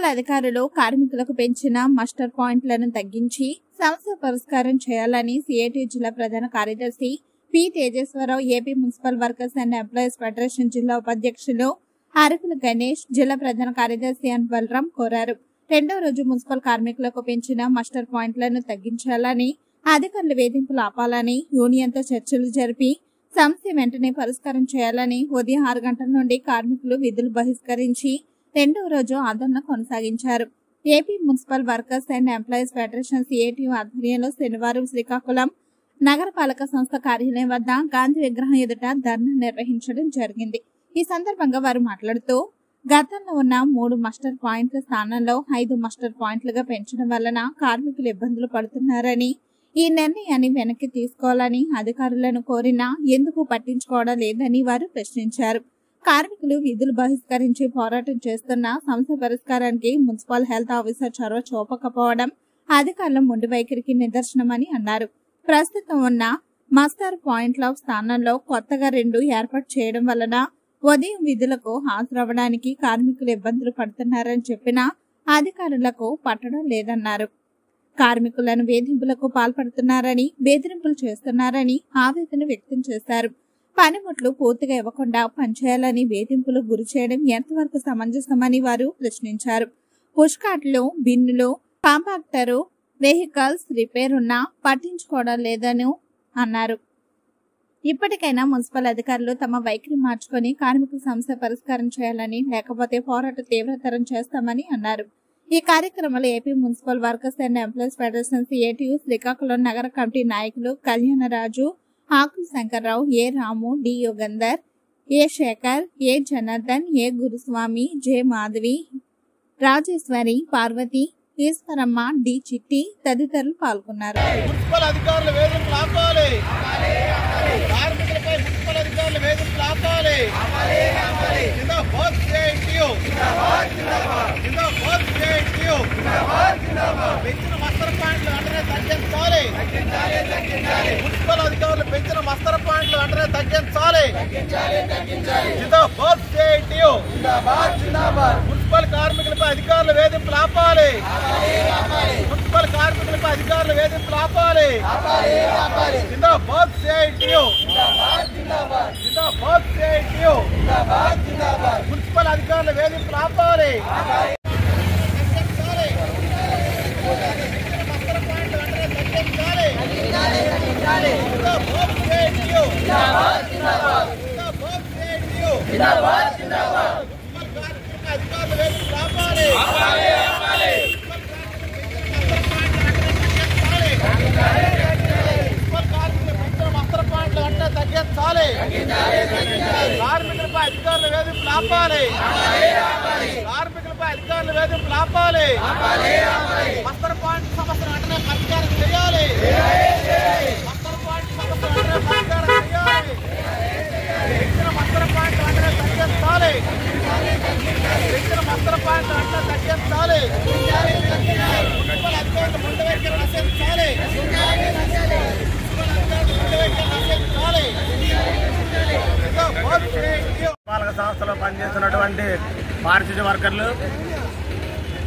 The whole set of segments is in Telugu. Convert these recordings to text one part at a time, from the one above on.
మున్సిపల్ అధికారులు కార్మికులకు పెంచిన మస్టర్ పాయింట్లను తగ్గించి సమస్య పరిష్కారం చేయాలని సిఐటి జిల్లా ప్రధాన కార్యదర్శి P Tejeswara Rao, AP municipal workers and employees federation జిల్లా ఉపాధ్యక్షులు అరకుల గణేష్, జిల్లా ప్రధాన కార్యదర్శి ఎన్ బలరాం కోరారు. రెండో రోజు మున్సిపల్ కార్మికులకు పెంచిన మస్టర్ పాయింట్లను తగ్గించాలని, అధికారులు వేధింపులు ఆపాలని, యూనియన్తో చర్చలు జరిపి సమస్య వెంటనే పరిష్కారం చేయాలని ఉదయం 6 గంటల నుండి కార్మికులు విధులు బహిష్కరించి రెండో రోజు ఆందోళన కొనసాగించారు. AP municipal workers and employees federation CIT ఆధ్వర్యంలో శనివారం శ్రీకాకుళం నగరపాలక సంస్థ కార్యాలయం వద్ద గాంధీ విగ్రహం ఎదుట ధర్నా నిర్వహించడం జరిగింది. ఈ సందర్భంగా వారు మాట్లాడుతూ, గతంలో ఉన్న 3 మస్టర్ పాయింట్ల స్థానంలో 5 మస్టర్ పాయింట్లుగా పెంచడం వలన కార్మికులు ఇబ్బందులు పడుతున్నారని, ఈ నిర్ణయాన్ని వెనక్కి తీసుకోవాలని అధికారులను కోరినా ఎందుకు పట్టించుకోవడం లేదని వారు ప్రశ్నించారు. కార్మికులు విధులు బహిష్కరించి పోరాటం చేస్తున్న సమస్య పరిష్కారానికి మున్సిపల్ హెల్త్ ఆఫీసర్ చొరవ చూపకపోవడం అధికారుల మొండి వైఖరికి నిదర్శనమని అన్నారు. ప్రస్తుతం ఉన్న మస్టర్ పాయింట్ల స్థానంలో కొత్తగా 2 ఏర్పాటు చేయడం వలన ఉదయం విధులకు హాజరవ్వడానికి కార్మికులు ఇబ్బందులు పడుతున్నారని చెప్పినా అధికారులకు పట్టడం లేదన్నారు. కార్మికులను వేధింపులకు పాల్పడుతున్నారని, బెదిరింపులు చేస్తున్నారని ఆవేదన వ్యక్తం చేశారు. పనిముట్లు పూర్తిగా ఇవ్వకుండా పనిచేయాలని వేధింపులు గురి చేయడం ఎంతవరకు సమంజసమని వారు ప్రశ్నించారు. పుష్కాట్లు, బిన్నులు, కాంపాక్టరు వెహికల్స్ రిపేర్ ఉన్నా పట్టించుకోవడం లేదని అన్నారు. ఇప్పటికైనా మున్సిపల్ అధికారులు తమ వైఖరి మార్చుకొని కార్మికుల సమస్య పరిష్కారం చేయాలని, లేకపోతే పోరాటం తీవ్రతరం చేస్తామని అన్నారు. ఈ కార్యక్రమంలో AP municipal workers and employees federation CITU Srikakulam నగర కమిటీ నాయకులు కళ్యాణరాజు, ఆకుల శంకర్రావు, ఏ రాము, డి యోగందర్, ఏ శేఖర్, ఏ జనార్దన్, ఏ గురుస్వామి, జె మాధవి, రాజేశ్వరి, పార్వతి, ఈశ్వరమ్మ, డి చిట్టి తదితరులు పాల్గొన్నారు. మున్సిపల్ అధికారులు వేధింపులు ఆపాలి, కార్మికులపై మున్సిపల్ అధికారులు వేధింపులు ఆపాలి. పెంచిన మస్టర్ పాయింట్లు వెంటనే తగ్గించాలి. మున్సిపల్ అధికారులు పెంచిన మస్టర్ పాయింట్లు వెంటనే తగ్గించాలి. మున్సిపల్ కార్మికులపై అధికారులు వేధింపులు ఆపాలి. మున్సిపల్ కార్మికులపై అధికారులు వేధింపులు ఆపాలి. జిందాబాద్ సిఐటియు, జిందాబాద్ సిఐటియు. మున్సిపల్ అధికారులు వేధింపులు ఆపాలి. కార్మికులపై అధికారులు వేధింపులు ఆపాలి. కార్మికులపై అధికారులు వేధింపులు ఆపాలి. మస్టర్ పాయింట్ సమస్యను వెంటనే పరిష్కారం చేయాలి. మస్టర్ పాయింట్ సమస్యను వెంటనే పరిష్కారం చేయాలి. పెంచిన మస్టర్ పాయింట్ వెంటనే తగ్గించాలి. పెంచిన మస్టర్ పాయింట్ వెంటనే తగ్గించాలి. మున్సిపల్ అధికారులు ముందు వైఖరి నశించాలి. పాలక సంస్థలో పనిచేస్తున్నటువంటి పారిశుద్ధ్య వర్కర్లు,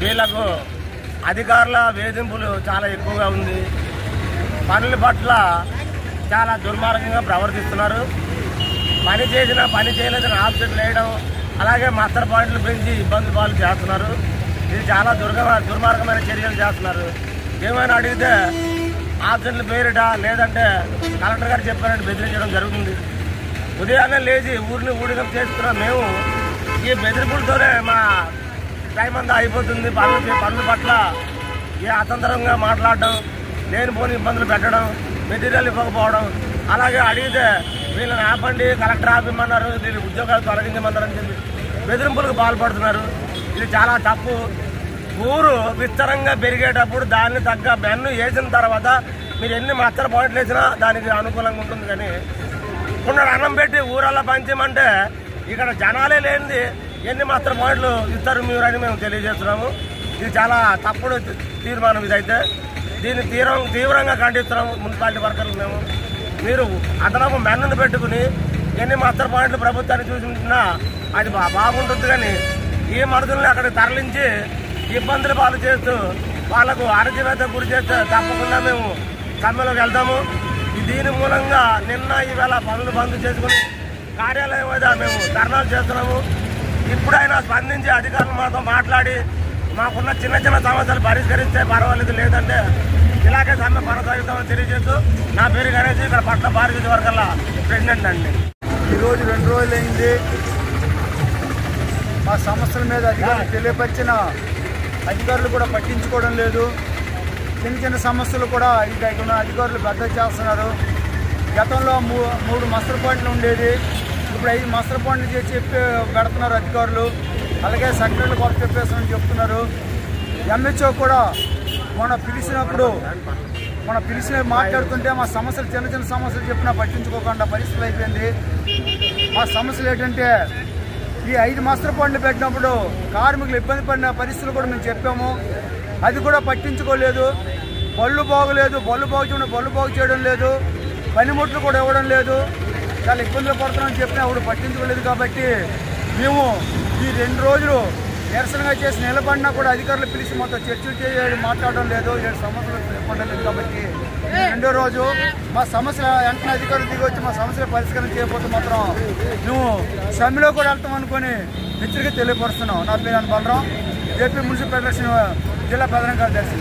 వీళ్లకు అధికారుల వేధింపులు చాలా ఎక్కువగా ఉంది. పనుల పట్ల చాలా దుర్మార్గంగా ప్రవర్తిస్తున్నారు. పని చేసినా పని చేయలేదని ఆబ్జెక్ట్లు వేయడం, అలాగే మస్టర్ పాయింట్లు పెంచి ఇబ్బంది పాలు చేస్తున్నారు. ఇది చాలా దుర్మార్గమైన చర్యలు చేస్తున్నారు. ఏమైనా అడిగితే ఆబ్జెక్ట్లు పేరిట లేదంటే కలెక్టర్ గారు చెప్పారని బెదిరించడం జరుగుతుంది. ఉదయాన్నే లేచి ఊరిని ఊడిగం చేస్తున్న మేము ఈ బెదిరింపులతోనే మా టైం అంతా అయిపోతుంది. పనుల పట్ల ఏ అతంతరంగా మాట్లాడడం, లేనిపోని ఇబ్బందులు పెట్టడం, మెటీరియల్ ఇవ్వకపోవడం, అలాగే అడిగితే వీళ్ళని ఆపండి, కలెక్టర్ ఆపిమ్మన్నారు, వీళ్ళు ఉద్యోగాలు తొలగించమన్నారని చెప్పి బెదిరింపులకు పాల్పడుతున్నారు. ఇది చాలా తప్పు. ఊరు విస్తరంగా పెరిగేటప్పుడు దాన్ని తగ్గ బెన్ను వేసిన తర్వాత మీరు ఎన్ని మస్టర్ పాయింట్లు వేసినా దానికి అనుకూలంగా ఉంటుంది. కానీ ఉన్న అన్నం పెట్టి ఊరల్లా పంచమంటే ఇక్కడ జనాలే లేనిది ఎన్ని మస్టర్ పాయింట్లు ఇస్తారు మీరు అని మేము తెలియజేస్తున్నాము. ఇది చాలా తప్పుడు తీర్మానం. ఇదైతే దీన్ని తీవ్రంగా ఖండిస్తున్నాము. మున్సిపాలిటీ వర్కర్లు మీరు అదనపు మెన్నును పెట్టుకుని ఎన్ని మాస్టర్ పాయింట్లు ప్రభుత్వాన్ని చూసినా అది బాగుంటుంది. కానీ ఈ మనుషుల్ని అక్కడికి తరలించి ఇబ్బందులు పాలు చేస్తూ వాళ్లకు అణచివేత గురి చేస్తే తప్పకుండా మేము సమ్మెలోకి వెళ్తాము. దీని మూలంగా నిన్న ఈవేళ పనులు బంద్ చేసుకుని కార్యాలయం మీద మేము ధర్నాలు చేస్తున్నాము. ఇప్పుడైనా స్పందించి అధికారులు మాతో మాట్లాడి మాకున్న చిన్న చిన్న సమస్యలు పరిష్కరిస్తే పర్వాలేదు, లేదంటే ఇలాగే సమ్మె కొనసాగుతామని తెలియజేస్తూ నా పేరు గణేష్, ఇక్కడ పట్ల పారిశుద్ధ వర్గాల ప్రెసిడెంట్ అండి. ఈరోజు 2 రోజులైంది. మా సమస్యల మీద అధికారులు తెలియపరిచిన అధికారులు కూడా పట్టించుకోవడం లేదు. చిన్న చిన్న సమస్యలు కూడా ఇక్కడ అధికారులు పెద్ద చేస్తున్నారు. గతంలో 3 మస్టర్ పాయింట్లు ఉండేది, ఇప్పుడు 5 మస్టర్ పాయింట్లు చేసి పెడుతున్నారు అధికారులు. అలాగే సెక్రటరీలు కొత్త చెప్పేస్తామని చెప్తున్నారు. ఎంహెచ్ఓ కూడా మన పిలిచిన మాట్లాడుతుంటే మా సమస్యలు చిన్న చిన్న సమస్యలు చెప్పినా పట్టించుకోకుండా పరిస్థితులు అయిపోయింది. మా సమస్యలు ఏంటంటే ఈ 5 మస్టర్ పాయింట్లు పెట్టినప్పుడు కార్మికులు ఇబ్బంది పడిన పరిస్థితులు కూడా మేము చెప్పాము, అది కూడా పట్టించుకోలేదు. బళ్ళు బాగు చేయడం లేదు, పనిముట్లు కూడా ఇవ్వడం లేదు, చాలా ఇబ్బందులు పడుతున్నామని చెప్పినా అప్పుడు పట్టించుకోలేదు. కాబట్టి మేము ఈ 2 రోజులు నిరసనగా చేసి నిలబడినా కూడా అధికారులు పిలిచి మొత్తం చర్చలు చేయాలి, మాట్లాడడం లేదు, 7 సమస్యలు చెప్పడం లేదు. కాబట్టి 2వ రోజు మా సమస్యలు వెంటనే అధికారులు దిగి వచ్చి మా సమస్యలు పరిష్కారం చేయకపోతే మాత్రం మేము సమ్మెలో కూడా వెళ్తాం అనుకుని హెచ్చరిక తెలియపరుస్తున్నాం. నా పేరు బలరాం, ఏపీ మున్సిపల్ ఫెడరేషన్ జిల్లా ప్రధాన కార్యదర్శి.